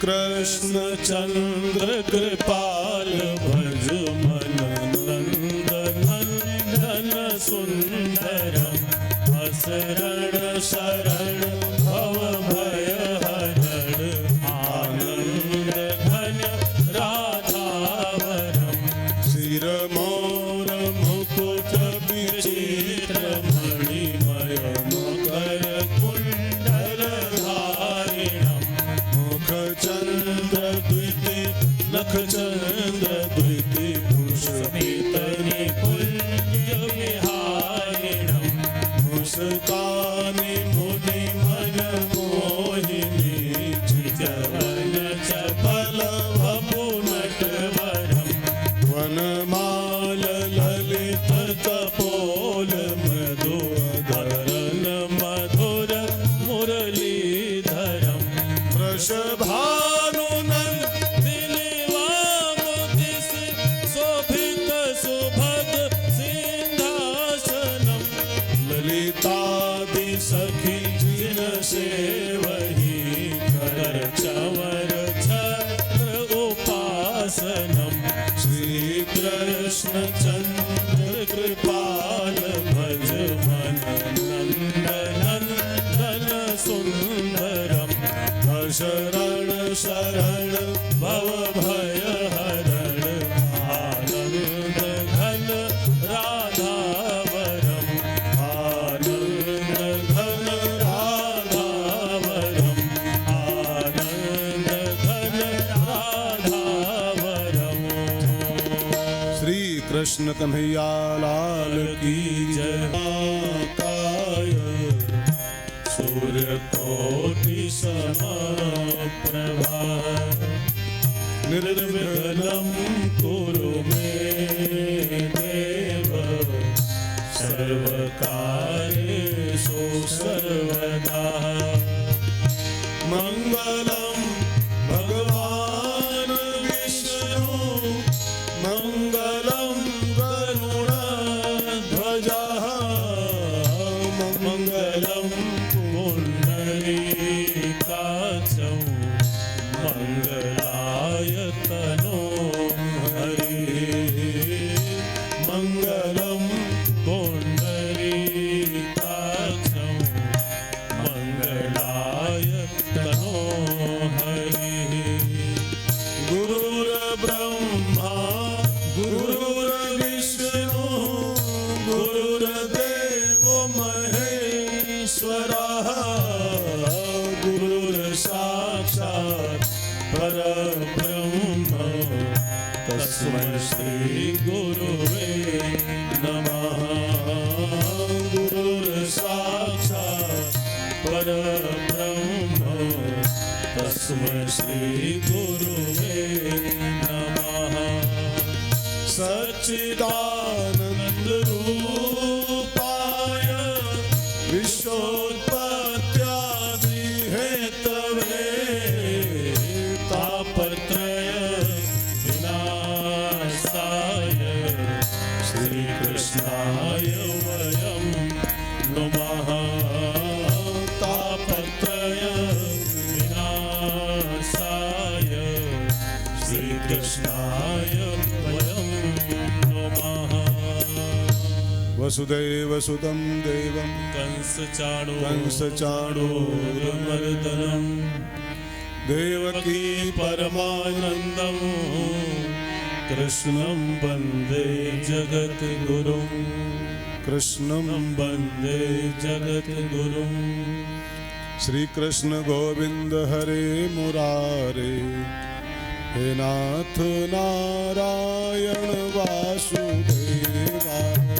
कृष्ण चंद्र कृपाल भज मन नंदन धन सुंदरम असरण शरण भव भय हरण आनंद घन राधावरम शिर मोर मुकुट विचित्र मणिमय मकर कुंडल धारिणम मुख चंद्र द्विति नख चंद्र द्विति पुष्पितनि कुंज विहारिणम मुस्कानि मुनि मन मोहिनी चितवन चपल वपु नटवरम वनमाल ललित कपोल मधुधरन मधुर मुरलीधरम वृषभानुनन्दिनी वामदिश शोभित सुभग सिंहासनम ललितादि सखी जिन सेवहि कर चवर छत्र उपासनम श्री कृष्ण चंद्र कृपाल भज मन नंदन धन सुंदरम शरण शरण भव भय हरण आनंद घन राधावरम आनंद घन राधावरम आनंद घन राधावरम। श्री कृष्ण कन्हैया लाल की जय। काय सूर्य कोटि समप्रभा निर्विघ्नं कुरु मे देव सर्वकार्येषु सर्वदा मंगलं भगवान् विष्णु मंगलं गरुडध्वजः मंगलं पुण्डरीकाक्षं मंगलायतनो हरिः मंगलं पुण्डरीकाक्षं मंगलायतनो हरिः। गुरुर्ब्रह्मा गुरुर्विष्णु गुरुर्देवो महेश्वरः गुरुर्साक्षात् परब्रह्म तस्मै श्री गुरुवे नमः। गुरुर्साक्षात् परब्रह्म तस्मै श्री गुरुवे नमः। सच्चिदानंद रूपाय विश्वोत्पत्त्यादि हेतवे तापत्रय विनाशाय श्री कृष्णाय वयं नमः। तापत्रय विनाशाय श्री कृष्णाय वयं नमः। वसुदेव सुतं देवं कंसचाणूरमर्दनं देवकी परमानन्दं कृष्णं वन्दे जगद्गुरुं कृष्णं वन्दे जगद्गुरुं। श्री कृष्ण गोविंद हरे मुरारे हे नाथ नारायण वासुदेवा।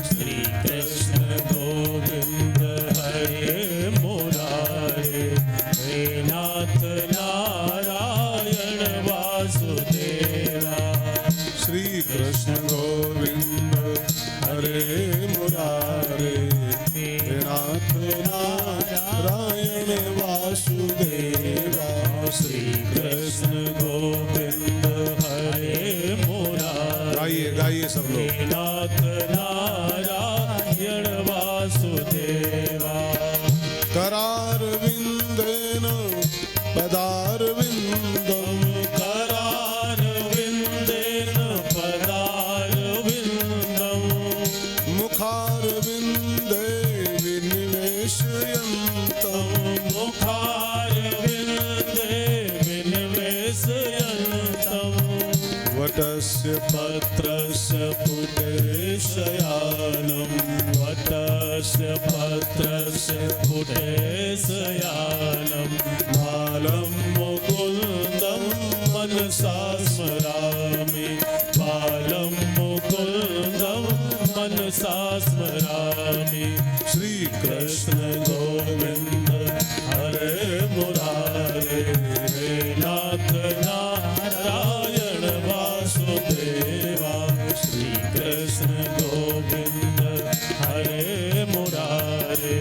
श्री कृष्ण गोविंद हरे मुरारे हे नाथ नारायण वासुदेवा। श्री कृष्ण गोविंद हरे मुरारे हे नाथ नारायण वासुदेवा। श्री कृष्ण गोविंद हरे मुरारे। गाइए गाइए सब लोग। वटस्य पत्रस्य पुटे शयानं वटस्य पत्रस्य पुटे शयानं बालं मुकुन्दं मनसा स्मरामि बालं मुकुन्दं मनसा स्मरामि श्री कृष्ण गोविंद हरे मुरारे हे नाथ नारायण वासुदेवा श्री कृष्ण गोविंद हरे मुरारे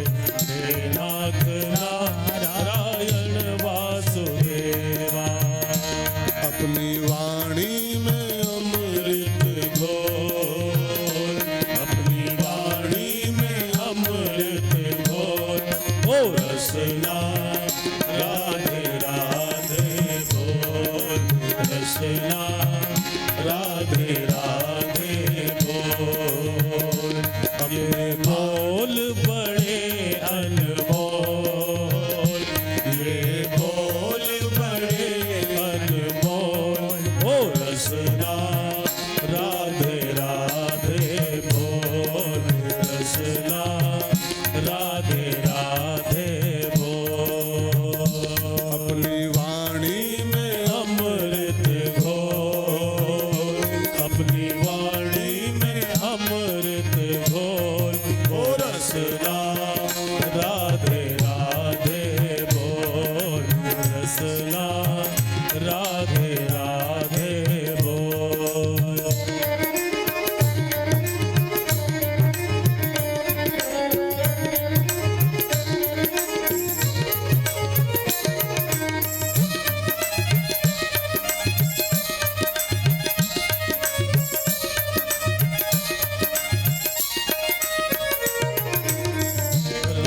हे नाथ नारायण वासुदेवा। अपनी वाणी में अमृत घोर अपनी वाणी में अमृत घोर ओ रसना राधे राधे बोल रसना राधे राधे बोल ये बोल बड़े अनमोल ये बोल बड़े अनमोल ओ रसना राधे राधे बोल रसना राधे राधे बोल अपनी वाणी में अमृत घोर अपनी वाणी में अमृत घोर ओ रसना राधे राधे बोल रसना राधे राधे बोल।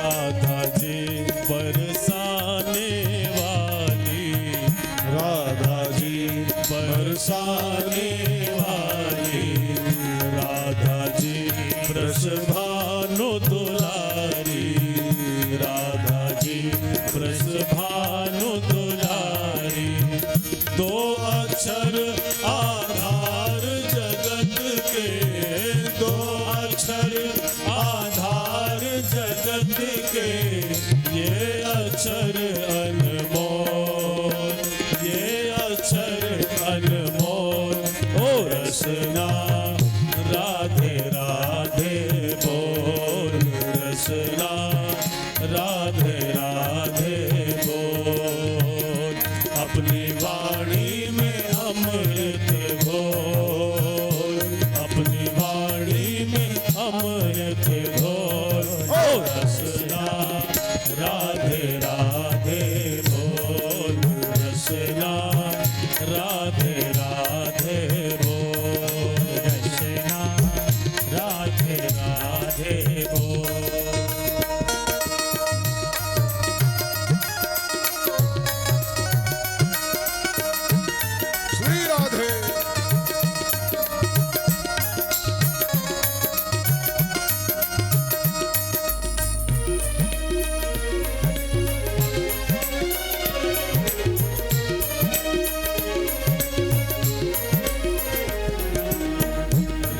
राधा जी बरसाने वाली राधा जी बरसाने वाली राधा जी वृषभानु दुलारी राधा जी वृषभानु दुलारी दो अक्षर आधार जगत के दो अक्षर आधार जगत के ये अक्षर अनमोल ये अक्षर अनमोल ओ रसना राधे राधे बोल रसना राधे राधे बोल अपनी वाणी में अमृत घोर अपनी वाणी में अमृत घोर ओ रसना राधे राधे बोल रसना राधे राधे बोल रसना राधे राधे बोल। श्री राधे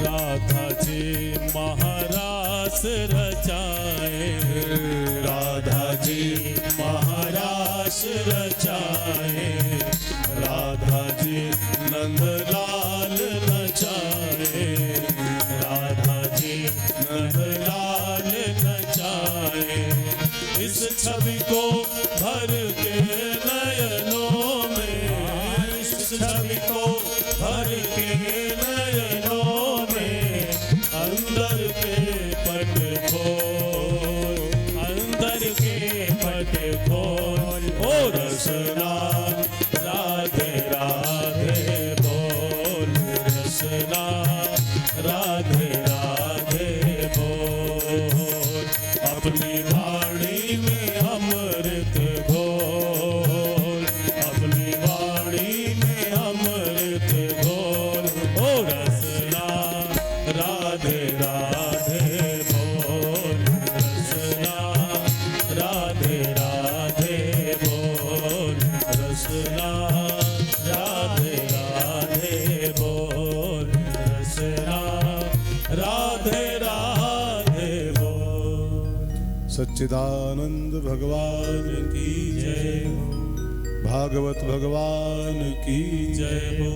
राधा जी महारास रचाए राधा जी महारास रचाए राधा जी नंदलाल नचाए राधा जी नंदलाल नचाए इस छवि को भर के नयनों में इस छवि को भर के नयनों में अंदर के पट खोल अंदर के पट खोल ओ रसना राधे राधे बोल रसना राधे राधे बोल अपनी वाणी में अमृत घोल अपनी वाणी में अमृत घोल ओ सच्चिदानंद भगवान की जय हो, भागवत भगवान की जय हो,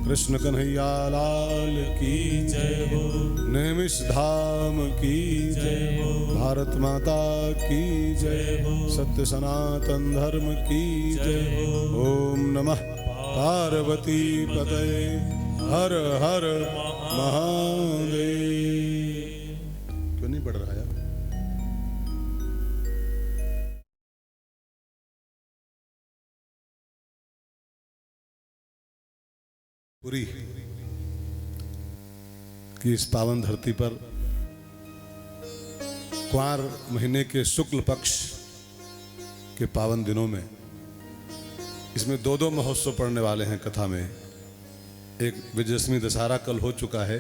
कृष्ण कन्हैया लाल की जय हो, नैमिष धाम की जय हो, भारत माता की जय हो, सत्य सनातन धर्म की जय हो। ओम नमः पार्वती पतये हर हर महादेव। क्यों नहीं बढ़ रहा यार? पूरी की इस पावन धरती पर क्वार महीने के शुक्ल पक्ष के पावन दिनों में इसमें दो दो महोत्सव पड़ने वाले हैं कथा में। एक विजयदशमी दशहरा कल हो चुका है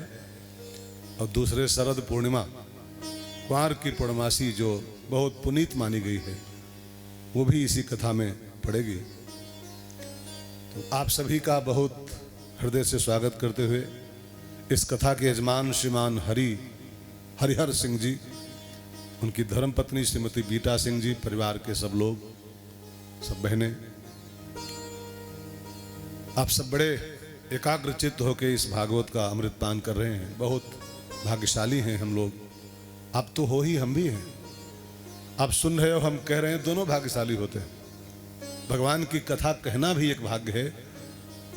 और दूसरे शरद पूर्णिमा क्वार की पूर्णमासी जो बहुत पुनीत मानी गई है वो भी इसी कथा में पड़ेगी। तो आप सभी का बहुत हृदय से स्वागत करते हुए इस कथा के यजमान श्रीमान हरिहर सिंह जी, उनकी धर्मपत्नी श्रीमती बीटा सिंह जी, परिवार के सब लोग, सब बहनें, आप सब बड़े एकाग्रचित्त होकर इस भागवत का अमृत पान कर रहे हैं। बहुत भाग्यशाली हैं हम लोग। आप तो हो ही, हम भी हैं। आप सुन रहे हो, हम कह रहे हैं, दोनों भाग्यशाली होते हैं। भगवान की कथा कहना भी एक भाग्य है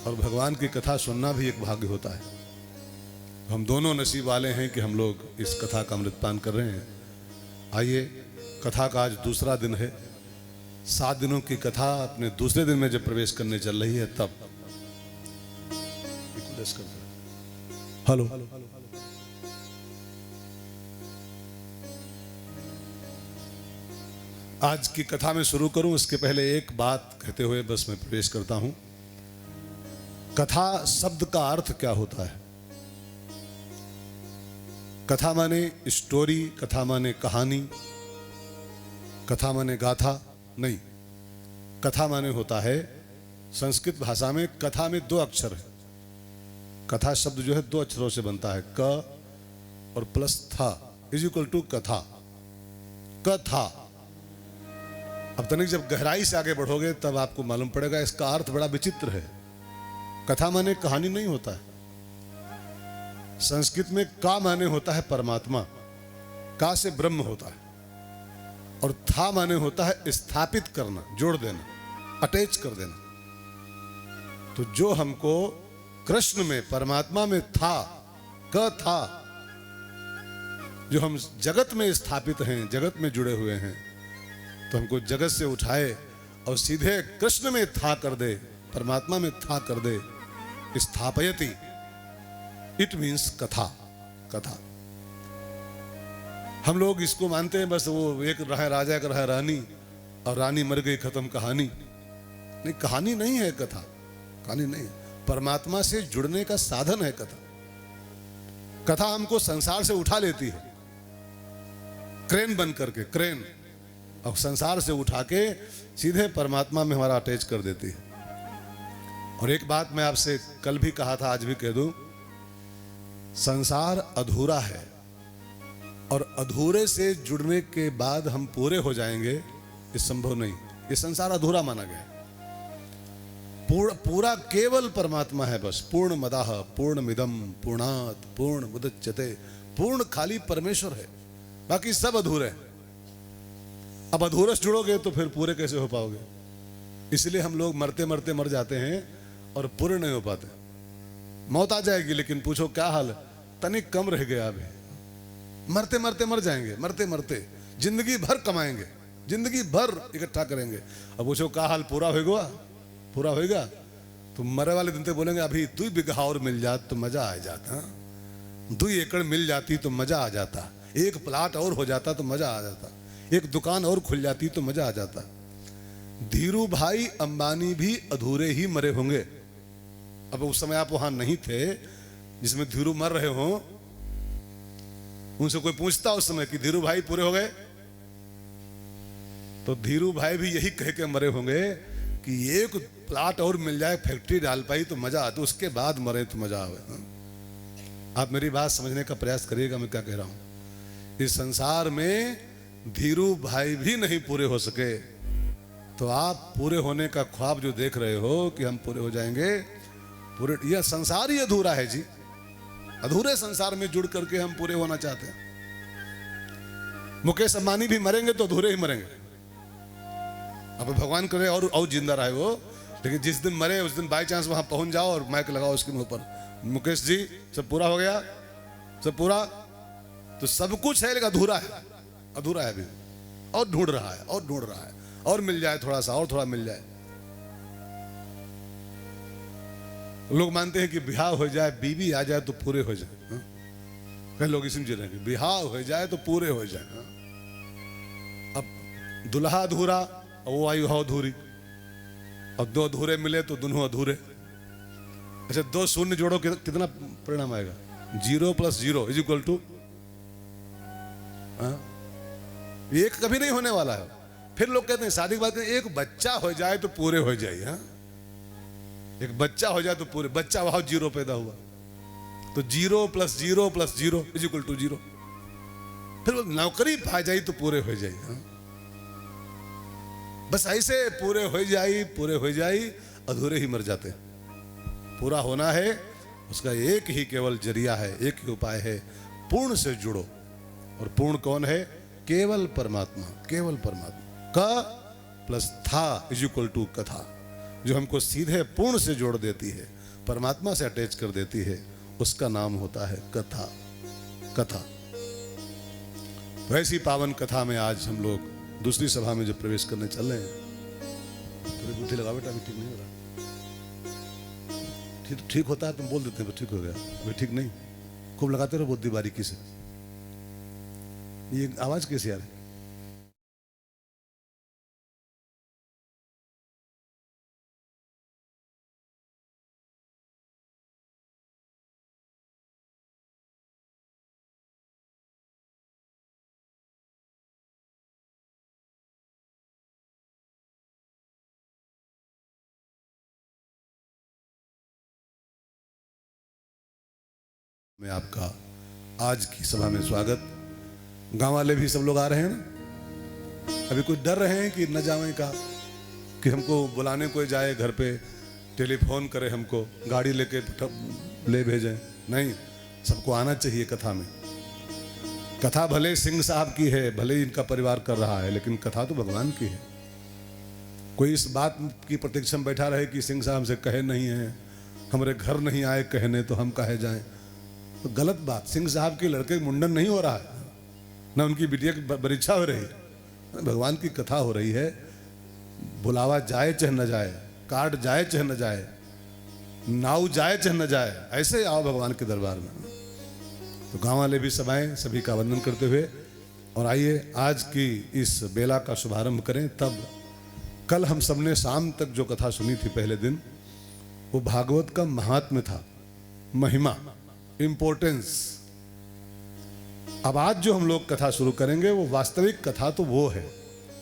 और भगवान की कथा सुनना भी एक भाग्य होता है। हम दोनों नसीब वाले हैं कि हम लोग इस कथा का अमृत पान कर रहे हैं। आइए, कथा का आज दूसरा दिन है। 7 दिनों की कथा अपने दूसरे दिन में जब प्रवेश करने चल रही है तब हेलो आज की कथा में शुरू करूं उसके पहले एक बात कहते हुए बस मैं प्रवेश करता हूं। कथा शब्द का अर्थ क्या होता है? कथा माने स्टोरी, कथा माने कहानी, कथा माने गाथा नहीं। कथा माने होता है, संस्कृत भाषा में कथा में 2 अक्षर है। कथा शब्द जो है 2 अक्षरों से बनता है, क और प्लस था इज इक्वल टू कथा। कथा। अब तनिक जब गहराई से आगे बढ़ोगे तब आपको मालूम पड़ेगा इसका अर्थ बड़ा विचित्र है। कथा माने कहानी नहीं होता है। संस्कृत में का माने होता है परमात्मा, का से ब्रह्म होता है, और था माने होता है स्थापित करना, जोड़ देना, अटैच कर देना। तो जो हमको कृष्ण में, परमात्मा में था, क था, जो हम जगत में स्थापित हैं, जगत में जुड़े हुए हैं, तो हमको जगत से उठाए और सीधे कृष्ण में था कर दे, परमात्मा में था कर दे। स्थापयति, इट मीन्स कथा। कथा हम लोग इसको मानते हैं बस वो एक रहा राजा, एक रहा रानी, और रानी मर गई, खत्म कहानी। नहीं, कहानी नहीं है कथा, कहानी नहीं है। परमात्मा से जुड़ने का साधन है कथा। कथा हमको संसार से उठा लेती है, क्रेन बन करके, क्रेन, और संसार से उठा के सीधे परमात्मा में हमारा अटैच कर देती है। और एक बात मैं आपसे कल भी कहा था, आज भी कह दूं, संसार अधूरा है और अधूरे से जुड़ने के बाद हम पूरे हो जाएंगे, ये संभव नहीं। ये संसार अधूरा माना गया। पूरा केवल परमात्मा है बस। पूर्ण मदाह पूर्णमिदं पूर्णात् पूर्णमुदच्यते। पूर्ण खाली परमेश्वर है, बाकी सब अधूरे हैं। अब अधूरे से जुड़ोगे तो फिर पूरे कैसे हो पाओगे? इसलिए हम लोग मरते मरते मर जाते हैं और पूरे नहीं हो पाते। मौत आ जाएगी लेकिन पूछो क्या हाल, तनिक कम रह गया अभी। मरते मरते मर जाएंगे, मरते मरते जिंदगी भर कमाएंगे, जिंदगी भर इकट्ठा करेंगे। अब पूछो क्या हाल, पूरा होगा? पूरा होगा तो मरे वाले दिन तो बोलेंगे अभी 2 बीघा और मिल जात तो मजा आ जाता, 2 एकड़ मिल जाती तो मजा आ जाता, 1 प्लाट और हो जाता तो मजा आ जाता, 1 दुकान और खुल जाती तो मजा आ जाता। धीरू भाई अंबानी भी अधूरे ही मरे होंगे। अब उस समय आप वहां नहीं थे जिसमें धीरू मर रहे हो। उनसे कोई पूछता उस समय कि धीरू भाई पूरे हो गए, तो धीरू भाई भी यही कह के मरे होंगे कि 1 प्लाट और मिल जाए, फैक्ट्री डाल पाई तो मजा आती, उसके बाद मरे तो मजा आवे। आप मेरी बात समझने का प्रयास करिएगा मैं क्या कह रहा हूं। इस संसार में धीरू भाई भी नहीं पूरे हो सके, तो आप पूरे होने का ख्वाब जो देख रहे हो कि हम पूरे हो जाएंगे, पूरे, यह संसार ही अधूरा है जी। अधूरे संसार में जुड़ करके हम पूरे होना चाहते हैं। मुकेश अंबानी भी मरेंगे तो अधूरे ही मरेंगे। अब भगवान करे और जिंदा रहे वो, लेकिन जिस दिन मरे उस दिन बाई चांस वहां पहुंच जाओ और माइक लगाओ उसके मुंह पर, मुकेश जी सब पूरा हो गया, सब पूरा, तो सब कुछ है लेकिन अधूरा है, अधूरा है अभी, और ढूंढ रहा है, और ढूंढ रहा है, और मिल जाए थोड़ा सा, और थोड़ा मिल जाए। लोग मानते हैं कि ब्याह हो जाए, बीवी आ जाए तो पूरे हो जाए। हाँ? कई लोग इसी में जी रहे हैं, ब्याह हो जाए तो पूरे हो जाए। हाँ? अब दुल्हा अधूरा, वो आयु हो अधूरी, और दो अधूरे मिले तो दोनों अधूरे। अच्छा, दो शून्य जोड़ो कितना परिणाम आएगा? 0 + 0 = एक कभी नहीं होने वाला है। फिर लोग कहते हैं शादी के बाद एक बच्चा हो जाए तो पूरे हो जाए। हाँ, एक बच्चा हो जाए तो पूरे, बच्चा वहां 0 पैदा हुआ तो 0 + 0 + 0 = 0। फिर वो नौकरी पा जाए तो पूरे हो जाए। हाँ? बस ऐसे पूरे हो जाए, पूरे हो जाए, अधूरे ही मर जाते। पूरा होना है, उसका एक ही केवल जरिया है, एक ही उपाय है, पूर्ण से जुड़ो। और पूर्ण कौन है? केवल परमात्मा, केवल परमात्मा। क + था = कथा, जो हमको सीधे पूर्ण से जोड़ देती है, परमात्मा से अटैच कर देती है, उसका नाम होता है कथा। कथा। वैसी पावन कथा में आज हम लोग दूसरी सभा में जो प्रवेश करने चल रहे हैं, थोड़ी बुद्धि लगा बेटा, अभी ठीक नहीं हो रहा। ठीक होता है तुम बोल देते हैं ठीक हो गया, अभी ठीक नहीं, खूब लगाते रहो बुद्धि बारीकी से। ये आवाज कैसे आ रही? मैं आपका आज की सभा में स्वागत। गांव वाले भी सब लोग आ रहे हैं ना? अभी कुछ डर रहे हैं कि न जावे का, कि हमको बुलाने कोई जाए घर पे, टेलीफोन करे हमको, गाड़ी लेके ले भेजें? नहीं, सबको आना चाहिए कथा में। कथा भले सिंह साहब की है, भले ही इनका परिवार कर रहा है, लेकिन कथा तो भगवान की है। कोई इस बात की प्रतीक्षा में बैठा रहे कि सिंह साहब से कहे नहीं है, हमारे घर नहीं आए कहने, तो हम कहे जाएं, तो गलत बात। सिंह साहब के लड़के मुंडन नहीं हो रहा है, ना उनकी बिटिया की परीक्षा हो रही है, भगवान की कथा हो रही है। बुलावा जाए चाहे न जाए, कार्ड जाए चाहे न जाए, नाव जाए चाहे न जाए, ऐसे आओ भगवान के दरबार में। तो गांव वाले भी सब आए, सभी का वंदन करते हुए, और आइए आज की इस बेला का शुभारंभ करें। तब कल हम सबने शाम तक जो कथा सुनी थी पहले दिन, वो भागवत का महात्म्य था, महिमा, इंपॉर्टेंस। अब आज जो हम लोग कथा शुरू करेंगे वो वास्तविक कथा तो वो है,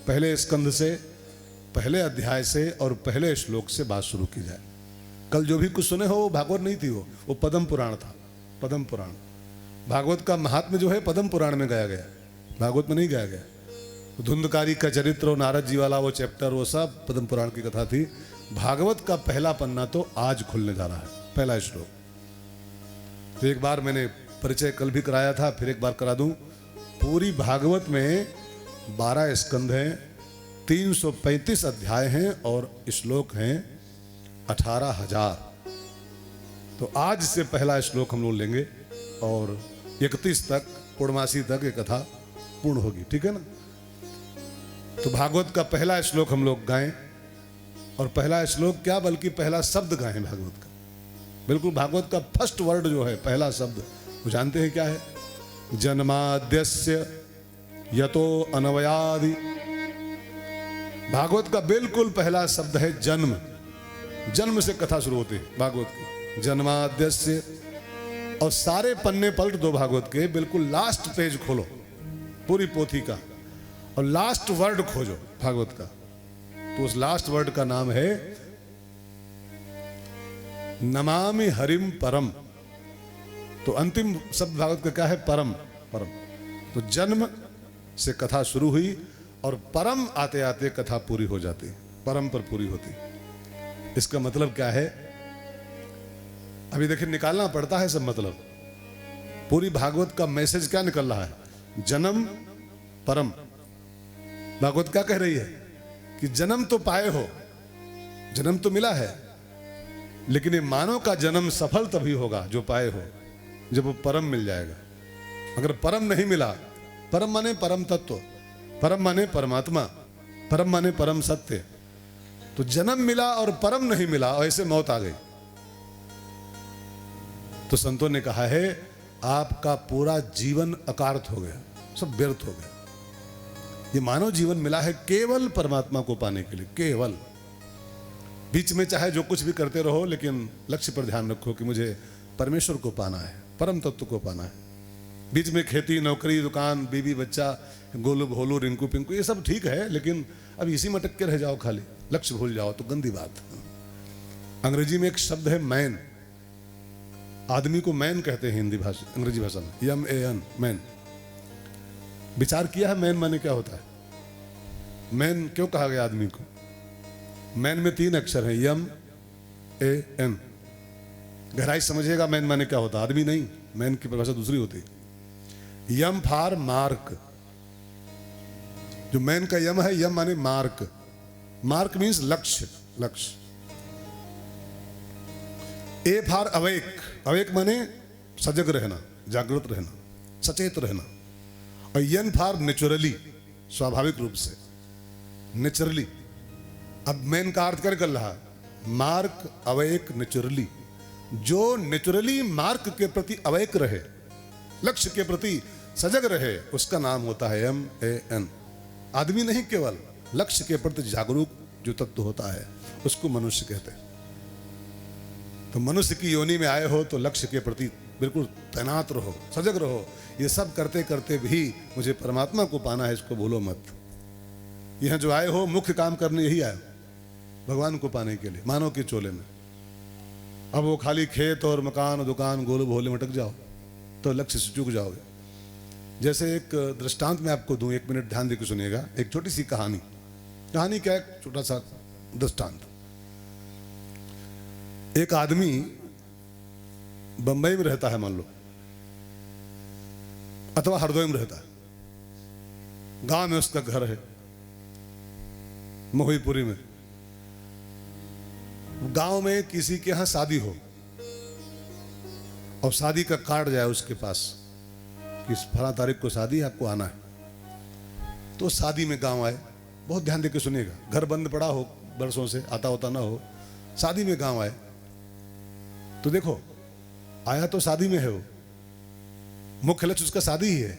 पहले स्कंध से, पहले अध्याय से और पहले श्लोक से बात शुरू की जाए। कल जो भी कुछ सुने हो वो भागवत नहीं थी, वो पद्म पुराण था। पद्म पुराण, भागवत का महात्म्य जो है पद्म पुराण में गाया गया, भागवत में नहीं गाया गया। धुंधकारी का चरित्र और नारद जी वाला वो चैप्टर, वो सब पद्म पुराण की कथा थी। भागवत का पहला पन्ना तो आज खुलने जा रहा है, पहला श्लोक। तो एक बार मैंने परिचय कल भी कराया था, फिर एक बार करा दूं। पूरी भागवत में 12 स्कंध हैं, 335 अध्याय हैं और श्लोक हैं 18,000। तो आज से पहला श्लोक हम लोग लेंगे और 31 तक, पूर्णमासी तक ये कथा पूर्ण होगी, ठीक है ना? तो भागवत का पहला श्लोक हम लोग गाएं, और पहला श्लोक क्या बल्कि पहला शब्द गाएं भागवत का। बिल्कुल भागवत का फर्स्ट वर्ड जो है, पहला शब्द, वो जानते हैं क्या है? जन्माद्यस्य यतो अनवयादि। भागवत का बिल्कुल पहला शब्द है जन्म। जन्म से कथा शुरू होती है भागवत की, जन्माद्यस्य। और सारे पन्ने पलट दो भागवत के, बिल्कुल लास्ट पेज खोलो पूरी पोथी का, और लास्ट वर्ड खोजो भागवत का, तो उस लास्ट वर्ड का नाम है नमामि हरिम परम। तो अंतिम शब्द भागवत का क्या है? परम। परम। तो जन्म, से कथा शुरू हुई और परम आते आते कथा पूरी हो जाती, परम पर पूरी होती। इसका मतलब क्या है? अभी देखिए, निकालना पड़ता है सब मतलब। पूरी भागवत का मैसेज क्या निकल रहा है? जन्म परम। भागवत क्या कह रही है कि जन्म तो पाए हो, जन्म तो मिला है, लेकिन ये मानव का जन्म सफल तभी होगा जो पाए हो, जब वो परम मिल जाएगा। अगर परम नहीं मिला, परम माने परम तत्व, परम माने परमात्मा, परम माने परम सत्य, तो जन्म मिला और परम नहीं मिला और ऐसे मौत आ गई। तो संतों ने कहा है आपका पूरा जीवन अकार्थ हो गया, सब व्यर्थ हो गया। ये मानव जीवन मिला है केवल परमात्मा को पाने के लिए, केवल। बीच में चाहे जो कुछ भी करते रहो, लेकिन लक्ष्य पर ध्यान रखो कि मुझे परमेश्वर को पाना है, परम तत्व को पाना है। बीच में खेती, नौकरी, दुकान, बीवी, बच्चा, गोलू भोलू, रिंकू पिंकू, ये सब ठीक है, लेकिन अब इसी में अटक के रह जाओ, खाली लक्ष्य भूल जाओ तो गंदी बात। अंग्रेजी में एक शब्द है मैन, आदमी को मैन कहते हैं हिंदी भाषा, अंग्रेजी भाषा में MAN, मैन। विचार किया है मैन माने क्या होता है? मैन क्यों कहा गया आदमी को? मैन में 3 अक्षर हैं, MAN। गहराई समझिएगा, मैन माने क्या होता है? आदमी नहीं, मैन की परिभाषा दूसरी होती है। यम फॉर मार्क, जो मैन का यम है, यम माने मार्क। मार्क मीन्स लक्ष्य, लक्ष्य। ए फॉर अवेक, अवेक माने सजग रहना, जागृत रहना, सचेत रहना। और एन फॉर नेचुरली, स्वाभाविक रूप से, नेचुरली। अब मैन का अर्थ क्या कर रहा? Mark awake naturally. जो नेचुरली मार्क के प्रति अवेक रहे, लक्ष्य के प्रति सजग रहे, उसका नाम होता है MAN। आदमी नहीं, केवल लक्ष्य के प्रति जागरूक जो तत्व होता है उसको मनुष्य कहते हैं। तो मनुष्य की योनि में आए हो तो लक्ष्य के प्रति बिल्कुल तैनात रहो, सजग रहो। ये सब करते करते भी मुझे परमात्मा को पाना है, इसको भूलो मत। यहां जो आए हो मुख्य काम करने यही आए हो, भगवान को पाने के लिए, मानव के चोले में। अब वो खाली खेत और मकान, दुकान, गोल भोले में अटक जाओ तो लक्ष्य से चूक जाओगे। जैसे एक दृष्टांत मैं आपको दूं, 1 मिनट ध्यान देकर सुनिएगा। एक छोटी सी कहानी, कहानी क्या है, छोटा सा दृष्टांत। एक आदमी बंबई में रहता है मान लो, अथवा हरदोई में रहता है। गांव में उसका घर है, मोहीपुरी में। गांव में किसी के यहां शादी हो और शादी का कार्ड जाए उसके पास कि फला तारीख को शादी है, आपको आना है। तो शादी में गांव आए, बहुत ध्यान देकर सुनिएगा, घर बंद पड़ा हो बरसों से, आता होता ना हो, शादी में गांव आए तो देखो, आया तो शादी में है वो, मुख्य लक्ष्य उसका शादी ही है,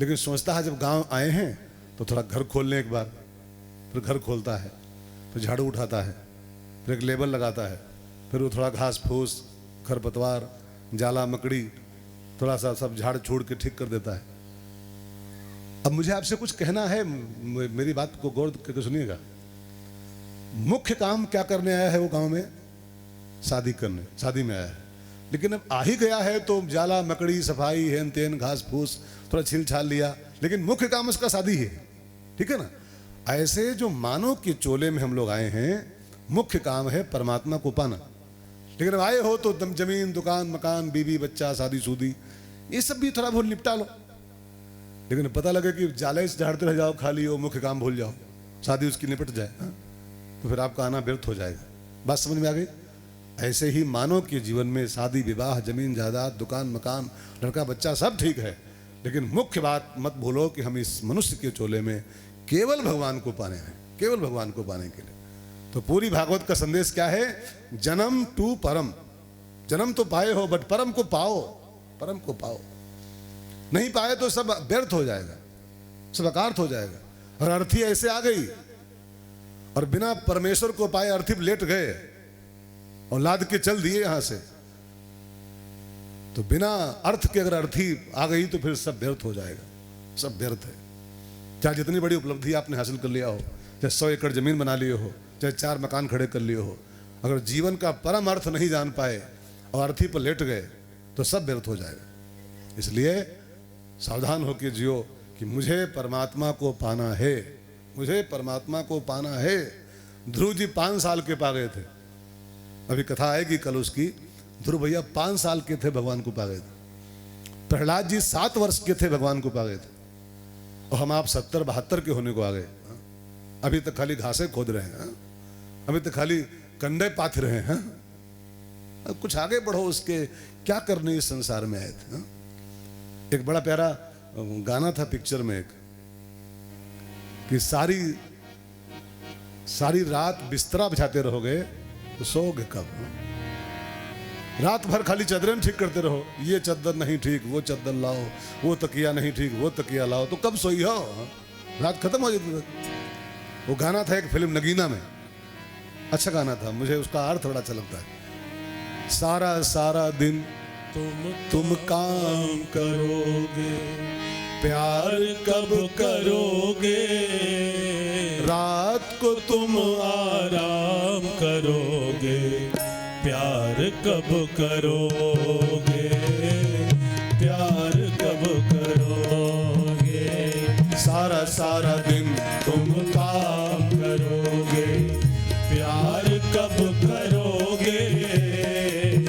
लेकिन सोचता है जब गांव आए हैं तो थोड़ा घर खोल लें एक बार। फिर घर खोलता है, फिर झाड़ू उठाता है, फिर एक लेबल लगाता है, फिर वो थोड़ा घास फूस, खरपतवार, जाला मकड़ी, थोड़ा सा सब झाड़ छोड़ के ठीक कर देता है। अब मुझे आपसे कुछ कहना है, मेरी बात को गौर करके सुनिएगा। मुख्य काम क्या करने आया है वो गांव में? शादी करने, शादी में आया है। लेकिन अब आ ही गया है तो जाला मकड़ी, सफाई, हेन तेन, घास फूस थोड़ा छील छाल लिया, लेकिन मुख्य काम उसका शादी है, ठीक है ना? ऐसे जो मानव के चोले में हम लोग आए हैं, मुख्य काम है परमात्मा को पाना। लेकिन अब आए हो तो जमीन, दुकान, मकान, बीवी, बच्चा, शादी सूदी, ये सब भी थोड़ा बहुत निपटा लो। लेकिन पता लगे कि जाले से झाड़ते रह जाओ खाली, वो मुख्य काम भूल जाओ, शादी उसकी निपट जाए, तो फिर आपका आना व्यर्थ हो जाएगा। बात समझ में आ गई? ऐसे ही मानव के जीवन में शादी, विवाह, जमीन जायदाद, दुकान, मकान, लड़का बच्चा सब ठीक है, लेकिन मुख्य बात मत भूलो कि हम इस मनुष्य के चोले में केवल भगवान को पाने हैं, केवल भगवान को पाने के लिए। तो पूरी भागवत का संदेश क्या है? जन्म टू परम। जन्म तो पाए हो, बट परम को पाओ, परम को पाओ। नहीं पाए तो सब व्यर्थ हो जाएगा, सब अकार्थ हो जाएगा। और अर्थी ऐसे आ गई और बिना परमेश्वर को पाए अर्थी लेट गए और लाद के चल दिए यहां से, तो बिना अर्थ के अगर अर्थी आ गई तो फिर सब व्यर्थ हो जाएगा, सब व्यर्थ है। चाहे जितनी बड़ी उपलब्धि आपने हासिल कर लिया हो, चाहे 100 एकड़ जमीन बना लिए हो, चाहे 4 मकान खड़े कर लिए हो, अगर जीवन का परम अर्थ नहीं जान पाए और अर्थी पर लेट गए तो सब व्यर्थ हो जाएगा। इसलिए सावधान होकर जियो, कि मुझे परमात्मा को पाना है, मुझे परमात्मा को पाना है। ध्रुव जी 5 साल के पा गए थे, अभी कथा आएगी कल उसकी। ध्रुव भैया 5 साल के थे, भगवान को पा गए थे। प्रहलाद जी 7 वर्ष के थे, भगवान को पा गए थे। और हम आप 70-72 के होने को आ गए। अभी तक खाली घासें खोद रहे हैं, अभी तक खाली कंडे पाथ रहे हैं। अब कुछ आगे बढ़ो, उसके क्या करने इस संसार में आए थे। एक बड़ा प्यारा गाना था पिक्चर में एक, कि सारी रात बिस्तरा बिछाते रहोगे तो सोओगे कब। रात भर खाली चादरें ठीक करते रहो, ये चादर नहीं ठीक, वो चादर लाओ, वो तकिया नहीं ठीक, वो तकिया लाओ, तो कब सोई हो, रात खत्म हो जाती। वो गाना था एक फिल्म नगीना में, अच्छा गाना था, मुझे उसका अर्थ थोड़ा अच्छा लगता है। सारा सारा दिन तुम काम करोगे, प्यार कब करोगे, रात को तुम आराम करोगे, प्यार कब करोगे, प्यार कब करोगे, सारा सारा दिन तुम काम करोगे, प्यार कब करोगे,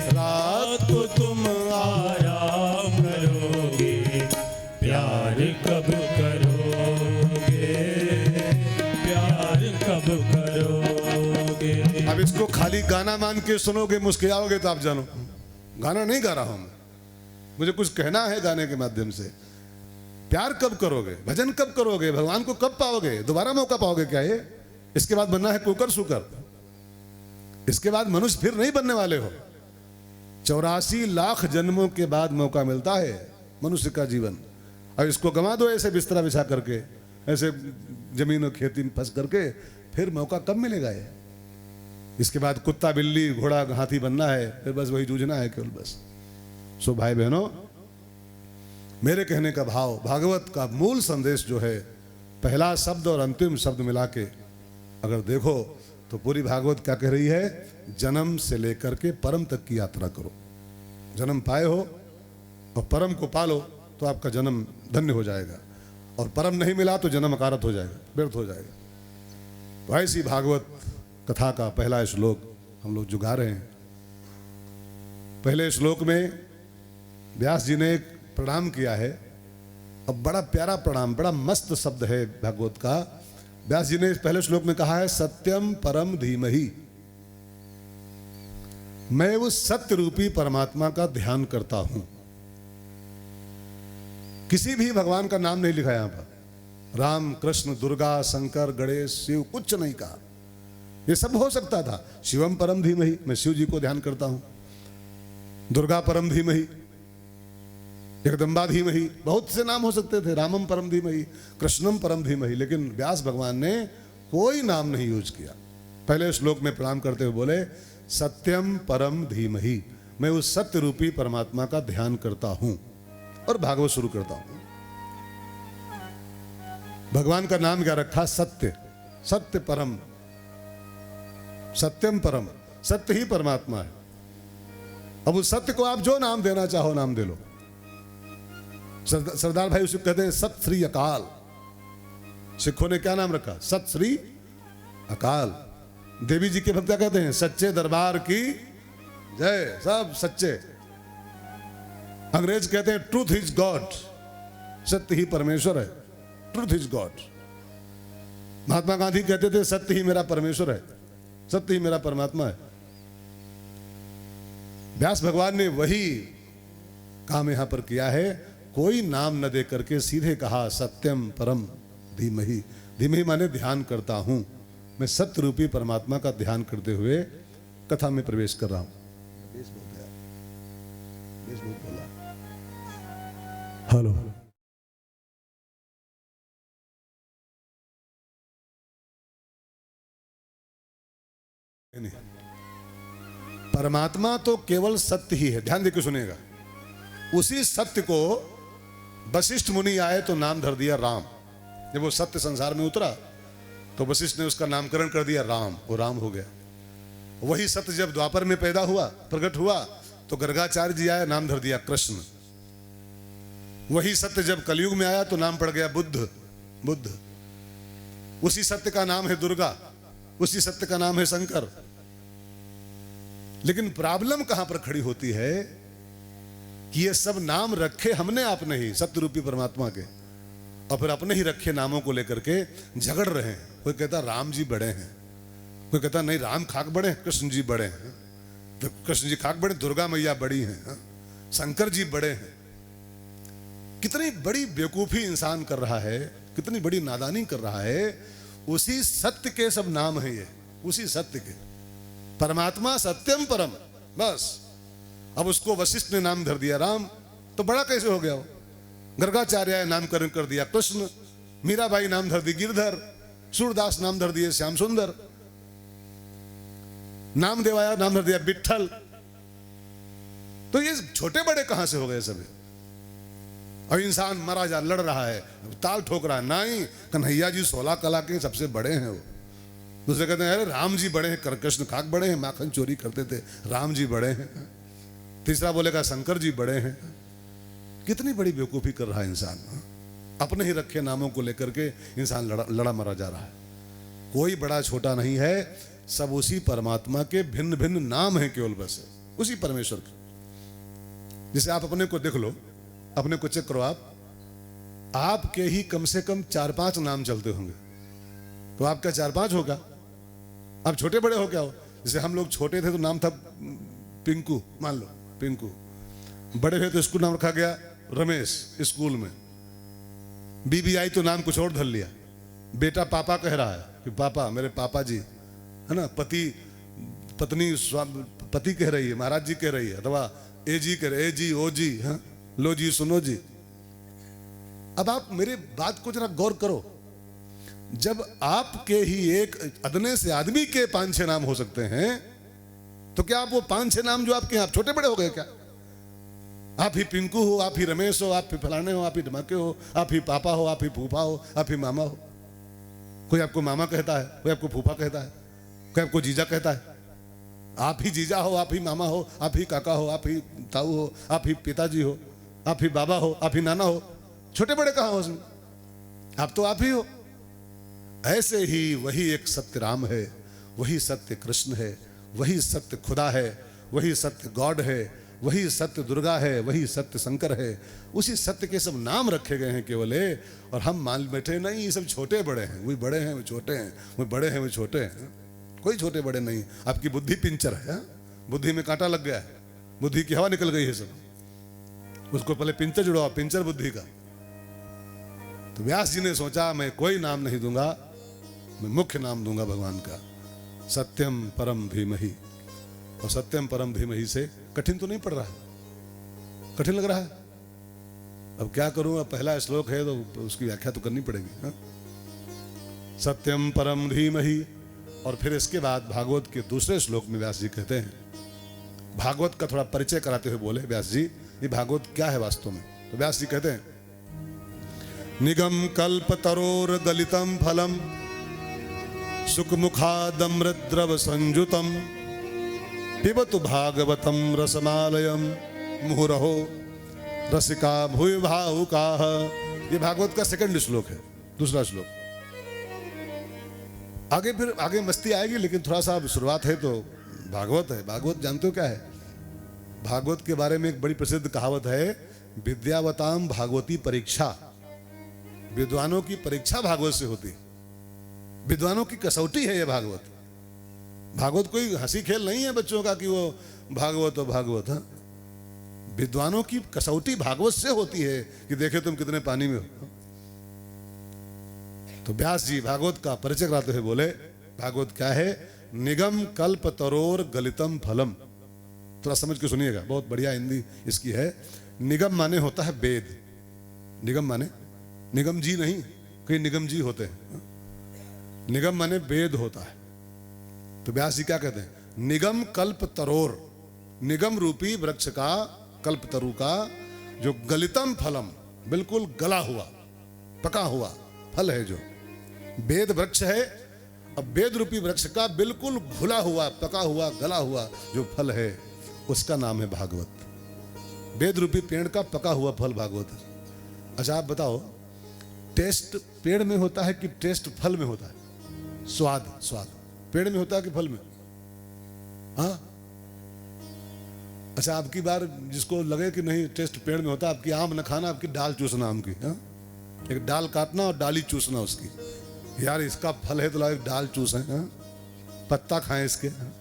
रात को तुम आराम करोगे, प्यार कब करोगे, प्यार कब करोगे। अब इसको खाली गाना मान के सुनोगे, मुस्कुराओगे तो आप जानो गाना नहीं गा रहा हूं मैं, मुझे कुछ कहना है गाने के माध्यम से। प्यार कब करोगे, भजन कब करोगे, भगवान को कब पाओगे, दोबारा मौका पाओगे क्या ये? इसके बाद बनना है कुकर सुकर, इसके बाद मनुष्य फिर नहीं बनने वाले हो। 84 लाख जन्मों के बाद मौका मिलता है मनुष्य का जीवन। अब इसको गंवा दो ऐसे बिस्तरा बिछा करके, ऐसे जमीन और खेती में फंस करके, फिर मौका कब मिलेगा ये? इसके बाद कुत्ता बिल्ली घोड़ा हाथी बनना है, फिर बस वही जूझना है केवल बस। सो भाई बहनों, मेरे कहने का भाव, भागवत का मूल संदेश जो है, पहला शब्द और अंतिम शब्द मिला के अगर देखो तो पूरी भागवत क्या कह रही है? जन्म से लेकर के परम तक की यात्रा करो। जन्म पाए हो और परम को पालो तो आपका जन्म धन्य हो जाएगा, और परम नहीं मिला तो जन्म अकारत हो जाएगा, व्यर्थ हो जाएगा। तो ऐसी भागवत कथा का पहला श्लोक हम लोग जो गा रहे हैं। पहले श्लोक में व्यास जी ने एक प्रणाम किया है, अब बड़ा प्यारा प्रणाम, बड़ा मस्त शब्द है भागवत का। व्यास जी ने पहले श्लोक में कहा है, सत्यम परम धीमहि। मैं उस सत्य रूपी परमात्मा का ध्यान करता हूं। किसी भी भगवान का नाम नहीं लिखा यहां पर, राम कृष्ण दुर्गा शंकर गणेश शिव कुछ नहीं कहा। ये सब हो सकता था। शिवम परम धीमहि, मैं शिव जी को ध्यान करता हूं। दुर्गा परम धीमहि, जगदम्बा धीमहि, बहुत से नाम हो सकते थे। रामम परम धीमहि, कृष्णम परम धीमहि, लेकिन व्यास भगवान ने कोई नाम नहीं यूज किया। पहले श्लोक में प्रणाम करते हुए बोले, सत्यम परम धीमहि, मैं उस सत्य रूपी परमात्मा का ध्यान करता हूं, और भागवत शुरू करता हूं। भगवान का नाम क्या रखा? सत्य, सत्य परम, सत्यम परम, सत्य ही परमात्मा है। अब उस सत्य को आप जो नाम देना चाहो नाम दे लो। सरदार भाई उसे कहते हैं सत श्री अकाल। सिखों ने क्या नाम रखा? सत श्री अकाल। देवी जी के भक्त क्या कहते हैं? सच्चे दरबार की जय, सब सच्चे। अंग्रेज कहते हैं ट्रूथ इज गॉड, सत्य ही परमेश्वर है, truth is God. Mahatma Gandhi कहते थे सत्य ही मेरा परमेश्वर है, सत्य ही मेरा परमात्मा है। व्यास भगवान ने वही काम यहां पर किया है। कोई नाम न दे करके सीधे कहा सत्यम परम धीमहि। धीमहि माने ध्यान करता हूं, मैं सत्य रूपी परमात्मा का ध्यान करते हुए कथा में प्रवेश कर रहा हूं। हेलो, परमात्मा तो केवल सत्य ही है, ध्यान देकर सुनिएगा। उसी सत्य को वशिष्ठ मुनि आए तो नाम धर दिया राम। जब वो सत्य संसार में उतरा तो वशिष्ठ ने उसका नामकरण कर दिया राम, वो राम हो गया। वही सत्य जब द्वापर में पैदा हुआ, प्रकट हुआ, तो गर्गाचार्य जी आए, नाम धर दिया कृष्ण। वही सत्य जब कलयुग में आया तो नाम पड़ गया बुद्ध। बुद्ध, उसी सत्य का नाम है दुर्गा, उसी सत्य का नाम है शंकर। लेकिन प्रॉब्लम कहां पर खड़ी होती है कि ये सब नाम रखे हमने आपने ही, सत्य रूपी परमात्मा के, और फिर अपने ही रखे नामों को लेकर के झगड़ रहे हैं। कोई कहता राम जी बड़े हैं, कोई कहता नहीं राम खाक बड़े हैं, कृष्ण जी बड़े हैं, तो कृष्ण जी खाक बड़े, दुर्गा मैया बड़ी हैं, शंकर जी बड़े हैं। कितनी बड़ी बेवकूफी इंसान कर रहा है, कितनी बड़ी नादानी कर रहा है। उसी सत्य के सब नाम है ये, उसी सत्य के। परमात्मा सत्यम परम, बस। अब उसको वशिष्ठ ने नाम धर दिया राम, तो बड़ा कैसे हो गया वो? गर्गाचार्य ने नामकरण कर दिया कृष्ण, मीराबाई नाम धर दी गिरधर, सूरदास नाम धर दिए श्याम सुंदर, नामदेवाया नाम धर दिया विठल। तो ये छोटे बड़े कहां से हो गए सभी? अब इंसान मरा जा लड़ रहा है, ताल ठोक रहा है, नहीं कन्हैया जी 16 कला के सबसे बड़े हैं वो। दूसरे कहते हैं अरे राम जी बड़े हैं, कृष्ण खाक बड़े हैं, माखन चोरी करते थे, राम जी बड़े हैं। तीसरा बोलेगा शंकर जी बड़े हैं। कितनी बड़ी बेवकूफी कर रहा है इंसान। अपने ही रखे नामों को लेकर के इंसान लड़ा मरा जा रहा है। कोई बड़ा छोटा नहीं है, सब उसी परमात्मा के भिन्न भिन्न नाम हैं केवल, बस उसी परमेश्वर के। जैसे आप अपने को देख लो, अपने को चेक करो, आपके ही कम से कम 4-5 नाम चलते होंगे, तो आपका 4-5 होगा। आप छोटे बड़े हो क्या हो? जैसे हम लोग छोटे थे तो नाम था पिंकू, मान लो पिंकू। बड़े हुए तो स्कूल नाम रखा गया रमेश, स्कूल में। बीबी आई तो नाम कुछ और धर लिया। बेटा पापा कह रहा है कि पापा, मेरे पापा जी, है ना। पत्नी पति कह रही है, महाराज जी कह रही है, अथवा ए जी कह रहे, ए जी, ओ जी, हाँ, लो जी, सुनो जी। अब आप मेरे बात को जरा गौर करो, जब आपके ही एक अदने से आदमी के 5-6 नाम हो सकते हैं, तो क्या आप वो 5-6 नाम जो आपके आप छोटे बड़े हो गए क्या? आप ही पिंकू हो, आप ही रमेश हो, आप ही फलाने हो, आप ही धमाके हो, आप ही पापा हो, आप ही फूफा हो, आप ही मामा हो। कोई आपको मामा कहता है, कोई आपको फूफा कहता है, कोई आपको जीजा कहता है। आप ही जीजा हो, आप ही मामा हो, आप ही काका हो, आप ही ताऊ हो, आप ही पिताजी हो, आप ही बाबा हो, आप ही नाना हो। छोटे बड़े कहां हो उसमें? आप तो आप ही हो। ऐसे ही वही एक सत्य राम है, वही सत्य कृष्ण है, वही सत्य खुदा है, वही सत्य गॉड है, वही सत्य दुर्गा है, वही सत्य शंकर है। उसी सत्य के सब नाम रखे गए हैं केवल, और हम मान बैठे नहीं ये सब छोटे बड़े हैं, वही बड़े हैं वो छोटे हैं, वो बड़े हैं वो छोटे हैं। कोई छोटे बड़े नहीं। आपकी बुद्धि पिंचर है, बुद्धि में कांटा लग गया है, बुद्धि की हवा निकल गई है सब। उसको पहले पिंचर जुड़ाओ, पिंचर बुद्धि का। तो व्यास जी ने सोचा मैं कोई नाम नहीं दूंगा, मैं मुख्य नाम दूंगा भगवान का, सत्यम परम धीमहि। और सत्यम परम धीमहि से कठिन तो नहीं पड़ रहा है, कठिन लग रहा है। अब क्या करूं, अब पहला श्लोक है तो उसकी व्याख्या तो करनी पड़ेगी। हा? सत्यम परम धीमहि। और फिर इसके बाद भागवत के दूसरे श्लोक में व्यास जी कहते हैं, भागवत का थोड़ा परिचय कराते हुए बोले व्यास जी, ये भागवत क्या है वास्तव में। तो व्यास जी कहते हैं, निगम कल्प तरोर गलितम फलम सुखमुखादमृद्रव संजुतम पिबतु भागवतम रसमालयम मुहुरहो रसिका भूय भावुकाः। ये भागवत का सेकंड श्लोक है, दूसरा श्लोक। आगे फिर आगे मस्ती आएगी, लेकिन थोड़ा सा शुरुआत है तो भागवत है। भागवत जानते हो क्या है? भागवत के बारे में एक बड़ी प्रसिद्ध कहावत है, विद्यावताम भागवती परीक्षा। विद्वानों की परीक्षा भागवत से होती है, विद्वानों की कसौटी है ये भागवत। भागवत कोई हंसी खेल नहीं है बच्चों का कि वो भागवत हो भागवत। हाँ, विद्वानों की कसौटी भागवत से होती है कि देखे तुम कितने पानी में हो। तो व्यास जी भागवत का परिचय कराते हुए बोले, भागवत क्या है? निगम कल्प तरोर गलितम फलम। थोड़ा समझ के सुनिएगा, बहुत बढ़िया हिंदी इसकी है। निगम माने होता है वेद। निगम माने निगम जी नहीं, कई निगम जी होते हैं। निगम माने वेद होता है। तो व्यास जी क्या कहते हैं? निगम कल्प तरोर, निगम रूपी वृक्ष का, कल्प तरु का जो गलितम फलम, बिल्कुल गला हुआ पका हुआ फल है, जो वेद वृक्ष है। अब वेद रूपी वृक्ष का बिल्कुल घुला हुआ, पका हुआ, गला हुआ जो फल है, उसका नाम है भागवत। वेद रूपी पेड़ का पका हुआ फल भागवत है। अच्छा आप बताओ, टेस्ट पेड़ में होता है कि टेस्ट फल में होता है? स्वाद, स्वाद पेड़ में होता है कि फल में? हाँ, अच्छा आपकी बार जिसको लगे कि नहीं टेस्ट पेड़ में होता है, आपकी आम न खाना, आपकी डाल चूसना आम की। हाँ, एक डाल काटना और डाली चूसना उसकी। यार इसका फल है तो लाओ एक डाल चूसें, हाँ? पत्ता खाएं इसके। हाँ?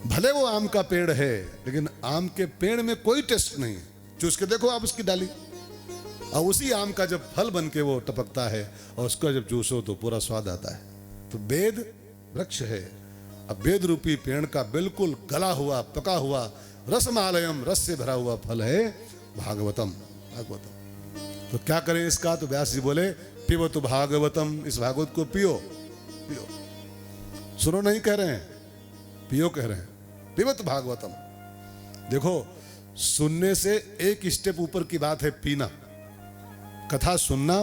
भले वो आम का पेड़ है, लेकिन आम के पेड़ में कोई टेस्ट नहीं है। चूस के देखो आप उसकी डाली, और उसी आम का जब फल बन के वो टपकता है और उसको जब चूसो तो पूरा स्वाद आता है। तो वेद वृक्ष है, अब वेद रूपी पेड़ का बिल्कुल गला हुआ पका हुआ रसमालयम, रस से भरा हुआ फल है भागवतम। भागवतम तो क्या करें इसका? तो व्यास जी बोले पिबतु भागवतम, इस भागवत को पियो। पियो, सुनो नहीं कह रहे हैं, पियो कह रहे हैं। पिबतु भागवतम। देखो, सुनने से एक स्टेप ऊपर की बात है पीना। कथा सुनना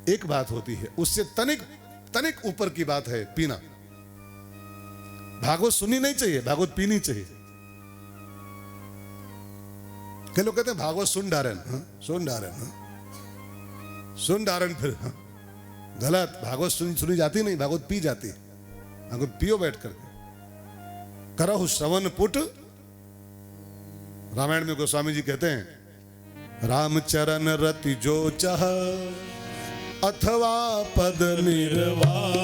एक बात होती है, उससे तनिक तनिक ऊपर की बात है पीना। भागवत सुननी नहीं चाहिए, भागवत पीनी चाहिए। कई लोग कहते हैं भागवत सुन डारेन। हाँ? सुन डारेन, हाँ? सुन डारेन फिर। हाँ? गलत, भागवत सुनी जाती नहीं, भागवत पी जाती है। भागवत पियो बैठ करके। करहु श्रवण पुट, रामायण में गोस्वामी जी कहते हैं रामचरण रति जो चाह अथवा पद निर्वाण,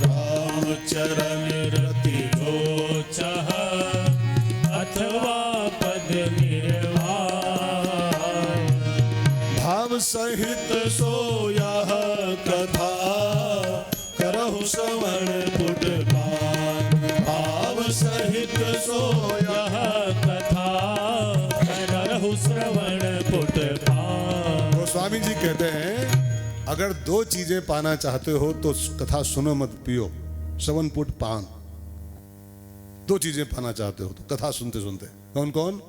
रामचरण रति जो चाह अथवा पद निर्वाण, भाव सहित सोया कथा करहु श्रवण पुट पान, भाव सहित सोया कथा करहु श्रवण पुट पान। गोस्वामी जी कहते हैं अगर दो चीजें पाना चाहते हो तो कथा सुनो मत पियो, श्रवण पुट पान। दो चीजें पाना चाहते हो तो कथा सुनते सुनते। कौन कौन?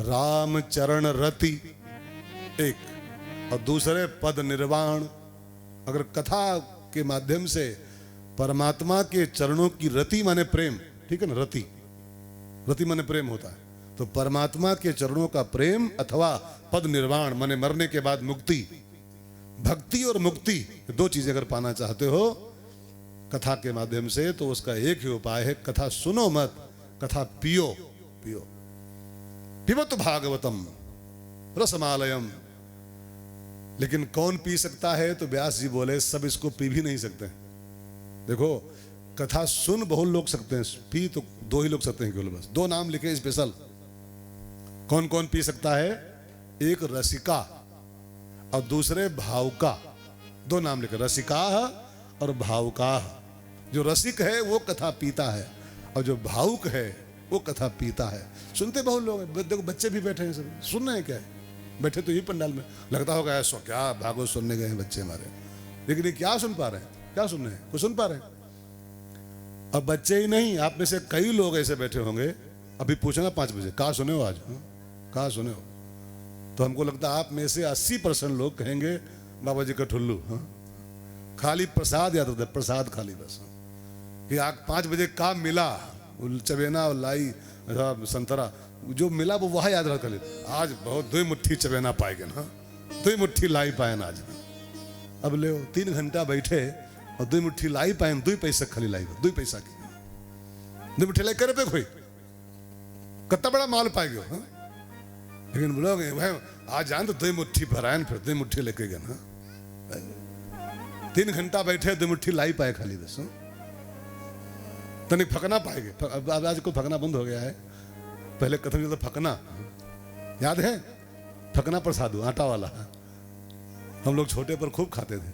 राम चरण रति एक, और दूसरे पद निर्वाण। अगर कथा के माध्यम से परमात्मा के चरणों की रति माने प्रेम, ठीक है ना, रति, रति माने प्रेम होता है, तो परमात्मा के चरणों का प्रेम अथवा पद निर्वाण माने मरने के बाद मुक्ति, भक्ति और मुक्ति, दो चीजें अगर पाना चाहते हो कथा के माध्यम से तो उसका एक ही उपाय है कथा सुनो मत, कथा पियो। पियो, पिबतु भागवतम रसमालयम। लेकिन कौन पी सकता है? तो व्यास जी बोले सब इसको पी भी नहीं सकते। देखो, कथा सुन बहुत लोग सकते हैं, पी तो दो ही लोग सकते हैं केवल, बस दो नाम लिखे स्पेशल। कौन कौन पी सकता है? एक रसिका और दूसरे भावुका। दो नाम लिखे, रसिका और भावुका। जो रसिक है वो कथा पीता है और जो भावुक है वो कथा पीता है। सुनते बहुत लोग हैं, देखो बच्चे भी बैठे हैं, सब सुन रहे हैं। क्या है? बैठे तो ही पंडाल में, लगता होगा ऐसा क्या भागवत सुनने गए हैं बच्चे हमारे, लेकिन ये क्या सुन पा रहे हैं? क्या सुन रहे हैं? कुछ सुन पा रहे हैं? अब बच्चे ही नहीं, आप में से कई लोग ऐसे बैठे होंगे, अभी पूछना 5 बजे कहाँ सुने हो आज, कहाँ सुने हो? तो हमको लगता है आप में से 80% लोग कहेंगे बाबा जी का ठुल्लू। खाली प्रसाद याद होता है, प्रसाद खाली बस, कि आज 5 बजे काम मिला, चबेना और लाई संतरा जो मिला वो वह याद रख ले। आज बहुत 2 मुट्ठी चबेना पाएगे ना, 2 मुट्ठी लाई पाए ना आज। अब ले 3 घंटा बैठे और 2 मुट्ठी लाई पाए, 2 पैसा खाली लाई, 2 पैसा की 2 मुट्ठी लाई करे पे कोई कितना बड़ा माल पाएगे। लेकिन बोलोगे भाई आज जान तो 2 मुट्ठी भरायन, फिर 2 मुट्ठी लेके गए ना। 3 घंटा बैठे 2 मुट्ठी लाई पाए खाली बस, तनिक फकना पाएंगे। अब आज को फकना बंद हो गया है, पहले कथन तो फकना याद है, फकना प्रसाद आटा वाला हम लोग छोटे पर खूब खाते थे।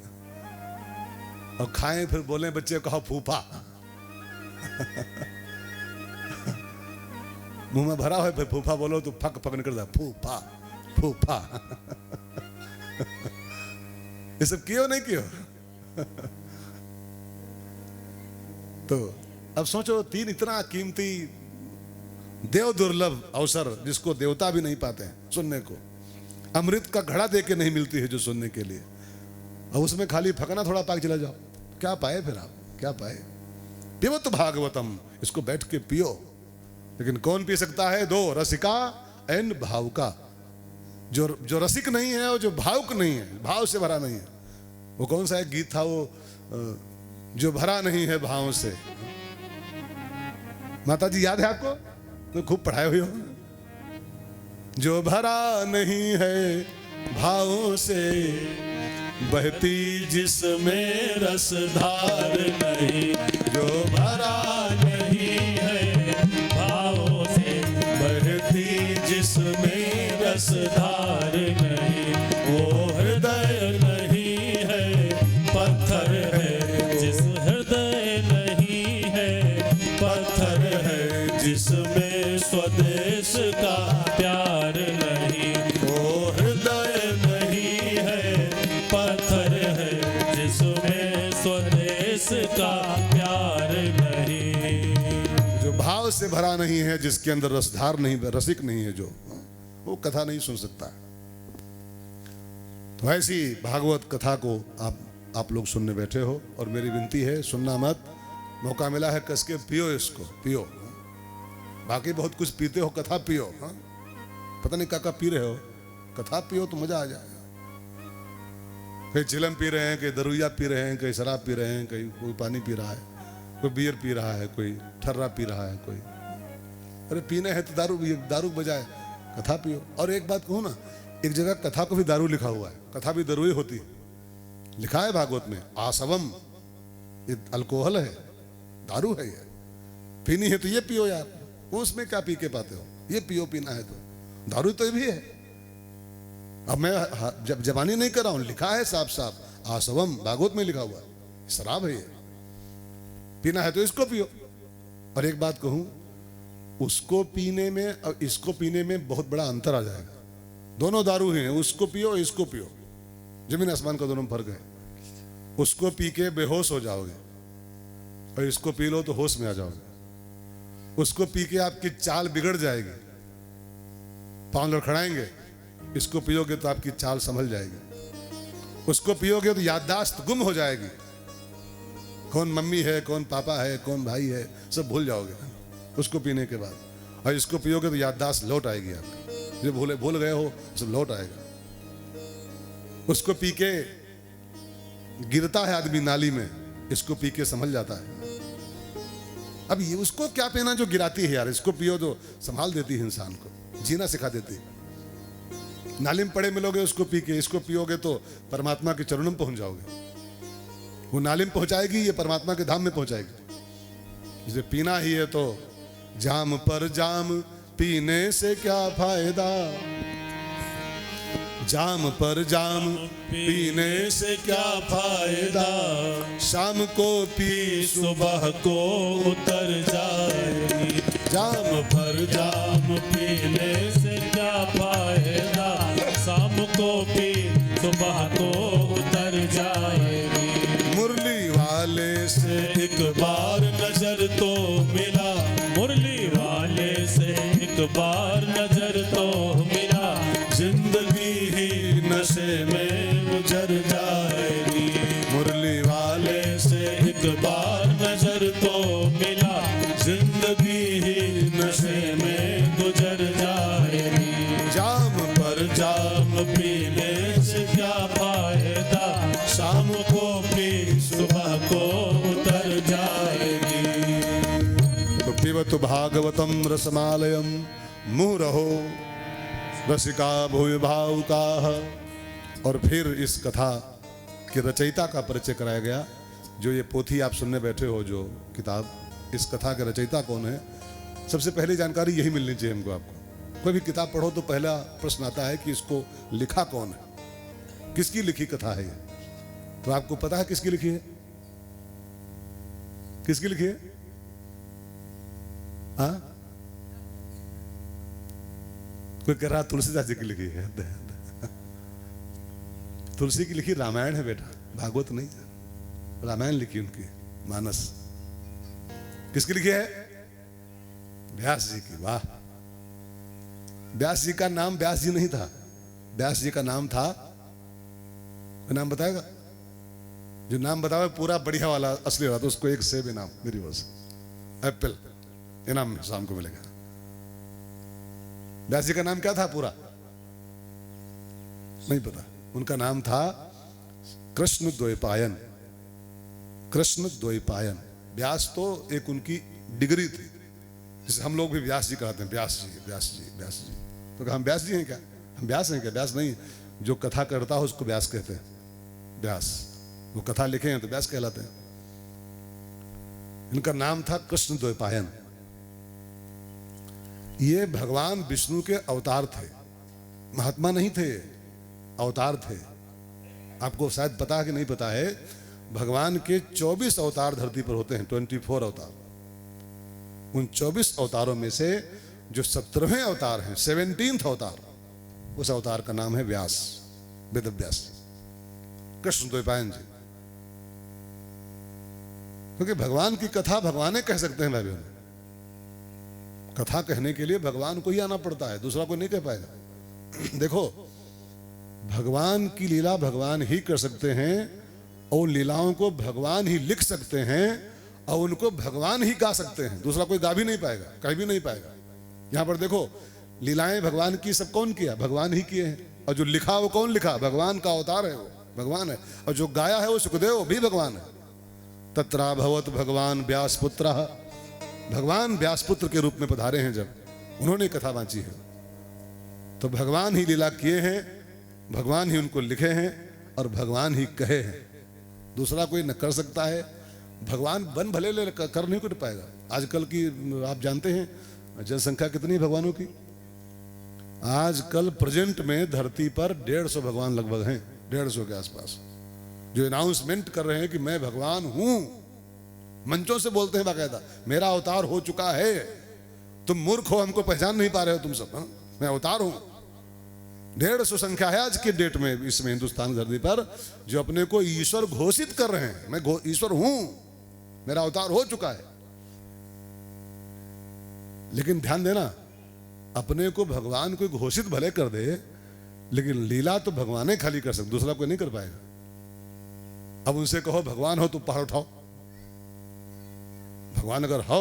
और खाएं फिर बोले बच्चे कहो फूफा मुंह में भरा है, फिर फूफा बोलो तो फक फक निकल जाए, फूफा फूफा ये सब कियो नहीं कियो तो अब सोचो 3 इतना कीमती देव दुर्लभ अवसर जिसको देवता भी नहीं पाते हैं सुनने को, अमृत का घड़ा दे के नहीं मिलती है जो सुनने के लिए, और उसमें खाली फकना थोड़ा पाक चला जाओ, क्या पाए फिर आप, क्या पाए? पिबतु भागवतम, इसको बैठ के पियो। लेकिन कौन पी सकता है? 2, रसिका एंड भावुका। जो रसिक नहीं है और जो भावुक नहीं है, भाव से भरा नहीं है, वो कौन सा एक गीत था वो, जो भरा नहीं है भाव से। माता जी याद है आपको? तो खूब पढ़ाए हुए हो। जो भरा नहीं है भावों से, बहती जिसमें रसधार नहीं। जो भरा नहीं है भावों से, बहती जिसमें रसधार नहीं। वो हृदय नहीं है पत्थर है, जिस हृदय नहीं है पत्थर है, जिसमें स्वदेश का प्यार नहीं। वो हृदय नहीं है पत्थर है, जिसमें स्वदेश का प्यार नहीं। जो भाव से भरा नहीं है, जिसके अंदर रसधार नहीं, रसिक नहीं है, जो वो कथा नहीं सुन सकता। तो ऐसी भागवत कथा को आप लोग सुनने बैठे हो, और मेरी विनती है सुनना मत, मौका मिला है कस के पियो, इसको पियो। बाकी बहुत कुछ पीते हो, कथा पियो। हाँ, पता नहीं क्या पी रहे हो, कथा पियो तो मजा आ जाएगा। कहीं चिलम पी रहे हैं, कहीं दरुइया पी रहे हैं, कहीं शराब पी रहे हैं, कहीं कोई पानी पी रहा है, कोई बियर पी रहा है, कोई ठर्रा पी रहा है, कोई अरे पीने है तो दारू बजाए, कथा पियो। और एक बात कहूँ ना, एक जगह कथा को भी दारू लिखा हुआ है, कथा भी दारू ही होती है, लिखा है भागवत में, आसवम, ये अल्कोहल है, दारू है, ये पीनी है तो ये पियो यार, उसमें क्या पी के पाते हो, ये पियो, पीना है तो दारू तो ये भी है। अब मैं जब जबानी नहीं कर रहा हूं, लिखा है साफ साफ, आसवम भागवत में लिखा हुआ है, शराब है ये, पीना है तो इसको पियो। और एक बात कहूं, उसको पीने में और इसको पीने में बहुत बड़ा अंतर आ जाएगा। दोनों दारू हैं, उसको पियो इसको पियो, जमीन आसमान का दोनों फर्क है। उसको पी के बेहोश हो जाओगे और इसको पी लो तो होश में आ जाओगे। उसको पी के आपकी चाल बिगड़ जाएगी, पांव लड़खड़ाएंगे, इसको पियोगे तो आपकी चाल संभल जाएगी। उसको पियोगे तो याददाश्त गुम हो जाएगी, कौन मम्मी है, कौन पापा है, कौन भाई है, सब भूल जाओगे उसको पीने के बाद। और इसको पियोगे तो याददाश्त लौट आएगी आपकी, जो भूल गए हो सब लौट आएगा। उसको पी के गिरता है आदमी नाली में, इसको पी के संभल जाता है। अब ये उसको क्या पीना जो गिराती है यार, इसको पियो तो संभाल देती है इंसान को, जीना सिखा देती है। नाली में पड़े मिलोगे उसको पी के, इसको पियोगे तो परमात्मा के चरणों में पहुंच जाओगे। वो नाली में पहुंचाएगी, ये परमात्मा के धाम में पहुंचाएगी। इसे पीना ही है तो जाम पर जाम पीने से क्या फायदा, जाम पर जाम पीने से क्या फायदा, शाम को पी सुबह को उतर जाएगी। जाम पर जाम पीने से क्या फायदा, शाम को पी सुबह को उतर जाएगी। मुरली वाले से एक बार नजर तो मिला, मुरली वाले से एक बार नजर तो मिला, जिंदगी ही नशे में गुजर जाएगी। मुरली वाले से एक बार नजर तो मिला, जिंदगी ही नशे में गुजर जाएगी। जाम पर जाम पीने से क्या फायदा, शाम को पी सुबह को उतर जाएगी। तो पिबत भागवतम रसमालयम मुहुरहो रसिका भूय भावुका। और फिर इस कथा के रचयिता का परिचय कराया गया। जो ये पोथी आप सुनने बैठे हो, जो किताब, इस कथा के रचयिता कौन है, सबसे पहली जानकारी यही मिलनी चाहिए हमको। आपको कोई भी किताब पढ़ो तो पहला प्रश्न आता है कि इसको लिखा कौन है, किसकी लिखी कथा है ये। तो आपको पता है किसकी लिखी है, किसकी लिखी है? हाँ, कोई कह रहा तुलसीदास जी की लिखी है। तुलसी की लिखी रामायण है बेटा, भागवत नहीं, रामायण लिखी उनकी, मानस। किसकी लिखी है? व्यास जी की। वाह, व्यास जी का नाम व्यास जी नहीं था, व्यास जी का नाम था, कोई नाम बताएगा? जो नाम बतावे पूरा बढ़िया वाला असली वाला, तो उसको एक सेब इनाम मेरी ओर से, एप्पल इनाम शाम को मिलेगा। व्यास जी का नाम क्या था पूरा? नहीं पता। उनका नाम था कृष्ण द्वैपायन। कृष्ण द्वैपायन। व्यास तो एक उनकी डिग्री थी, जैसे हम लोग भी व्यास जी कहते हैं, व्यास जी व्यास जी व्यास जी। तो हम व्यास जी हैं क्या? हम व्यास हैं क्या? व्यास नहीं, जो कथा करता हो उसको व्यास कहते हैं। व्यास वो कथा लिखे हैं तो व्यास कहलाते हैं। इनका नाम था कृष्ण द्वैपायन। ये भगवान विष्णु के अवतार थे, महात्मा नहीं थे, अवतार थे। आपको शायद पता है कि नहीं पता है, भगवान के 24 अवतार धरती पर होते हैं, 24 अवतार। उन 24 अवतारों में से जो 17वें अवतार हैं, 17th अवतार, उस अवतार का नाम है व्यास, वेद व्यास, कृष्ण द्वैपायन जी। क्योंकि भगवान की कथा भगवान कह सकते हैं भाइयों। कथा कहने के लिए भगवान को ही आना पड़ता है, दूसरा कोई नहीं कह पाएगा। देखो, भगवान की लीला भगवान ही कर सकते हैं, और लीलाओं को भगवान ही लिख सकते हैं, और उनको भगवान ही गा सकते हैं, दूसरा कोई गा भी नहीं पाएगा, कह भी नहीं पाएगा। यहां पर देखो, लीलाएं भगवान की सब कौन किया? भगवान ही किए हैं। और जो लिखा वो कौन लिखा? भगवान का अवतार है, वो भगवान है। और जो गाया है वो सुखदेव भी भगवान है। तत्रा भवत भगवान व्यासपुत्र, भगवान व्यासपुत्र के रूप में पधारे हैं जब उन्होंने कथा बांची है, तो भगवान ही लीला किए हैं, भगवान ही उनको लिखे हैं, और भगवान ही कहे हैं, दूसरा कोई न कर सकता है। भगवान बन भले ले कर नहीं कर पाएगा। आजकल की आप जानते हैं जनसंख्या कितनी है भगवानों की? आजकल प्रेजेंट में धरती पर 150 भगवान लगभग हैं, 150 के आसपास, जो अनाउंसमेंट कर रहे हैं कि मैं भगवान हूं। मंचों से बोलते हैं बाकायदा, मेरा अवतार हो चुका है। तुम मूर्ख हो, हमको पहचान नहीं पा रहे हो तुम सब। मैं अवतार हूं। 150 संख्या है आज के डेट में इसमें हिंदुस्तान धरती पर, जो अपने को ईश्वर घोषित कर रहे हैं, मैं ईश्वर हूं, मेरा अवतार हो चुका है। लेकिन ध्यान देना, अपने को भगवान कोई घोषित भले कर दे, लेकिन लीला तो भगवान ही खाली कर सकते, दूसरा कोई नहीं कर पाएगा। अब उनसे कहो भगवान हो तो पहाड़ उठाओ। भगवान अगर हो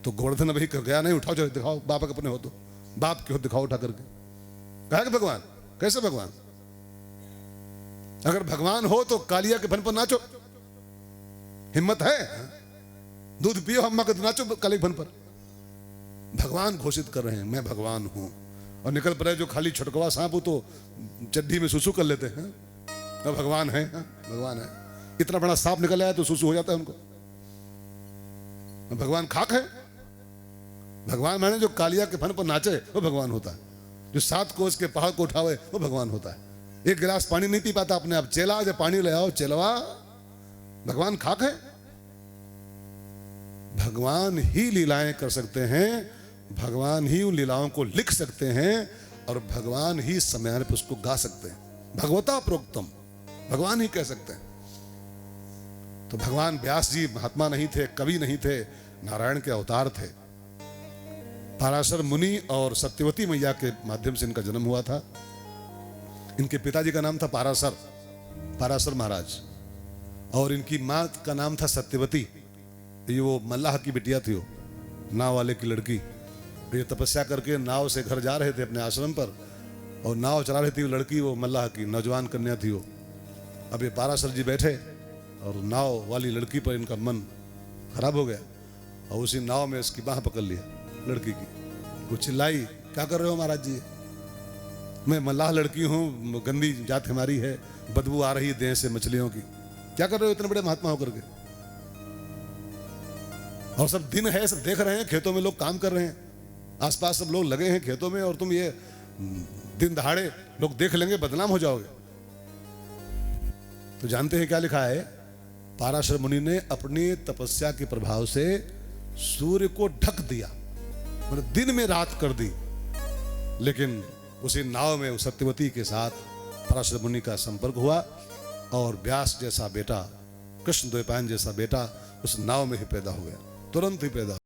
तो गोवर्धन अभी कर गया नहीं, उठाओ, चलो दिखाओ, बाप अपने हो तो बाप के हो दिखाओ उठा करके। कहा कि भगवान, कैसे भगवान? अगर भगवान हो तो कालिया के फन पर नाचो, हिम्मत है? दूध पियो, हम मगध नाचो काली के फन पर। भगवान घोषित कर रहे हैं मैं भगवान हूं, और निकल पड़े जो खाली छुटकवा सांप हो तो चड्डी में सुसु कर लेते हैं, तो भगवान है। भगवान है। इतना बड़ा सांप निकल आया तो सुसु हो जाता है उनको। भगवान खाक है? भगवान माने जो कालिया के फन पर नाचे वो भगवान होता है, जो 7 कोस के पहाड़ को उठावे वो भगवान होता है। 1 गिलास पानी नहीं पी पाता अपने आप, चेला जब पानी ले आओ, चेलवा, भगवान खाक है? भगवान ही लीलाएं कर सकते हैं, भगवान ही उन लीलाओं को लिख सकते हैं, और भगवान ही समय पर उसको गा सकते हैं। भगवता प्रोक्तम, भगवान ही कह सकते हैं। तो भगवान व्यास जी महात्मा नहीं थे, कवि नहीं थे, नारायण के अवतार थे। पाराशर मुनि और सत्यवती मैया के माध्यम से इनका जन्म हुआ था। इनके पिताजी का नाम था पाराशर, पाराशर महाराज, और इनकी माँ का नाम था सत्यवती। ये वो मल्लाह की बिटिया थी, वो नाव वाले की लड़की। ये तपस्या करके नाव से घर जा रहे थे अपने आश्रम पर, और नाव चला रही थी वो लड़की, वो मल्लाह की नौजवान कन्या थी वो। अब ये पाराशर जी बैठे और नाव वाली लड़की पर इनका मन खराब हो गया, और उसी नाव में उसकी बाह पकड़ लिया लड़की की। वो चिल्लाई, क्या कर रहे हो महाराज जी? मैं मल्लाह लड़की हूँ, गंदी जात हमारी है, बदबू आ रही है देह से मछलियों की, क्या कर रहे हो इतने बड़े महात्मा होकर के? और सब दिन है, सब देख रहे हैं, खेतों में लोग काम कर रहे हैं, आसपास सब लोग लगे हैं खेतों में, और तुम ये दिन दहाड़े लोग देख लेंगे, बदनाम हो जाओगे। तो जानते हैं क्या लिखा है? पाराशर मुनि ने अपनी तपस्या के प्रभाव से सूर्य को ढक दिया, मतलब दिन में रात कर दी, लेकिन उसी नाव में सत्यवती के साथ पराशर मुनि का संपर्क हुआ, और व्यास जैसा बेटा, कृष्ण द्वैपायन जैसा बेटा उस नाव में ही पैदा हो गया, तुरंत ही पैदा।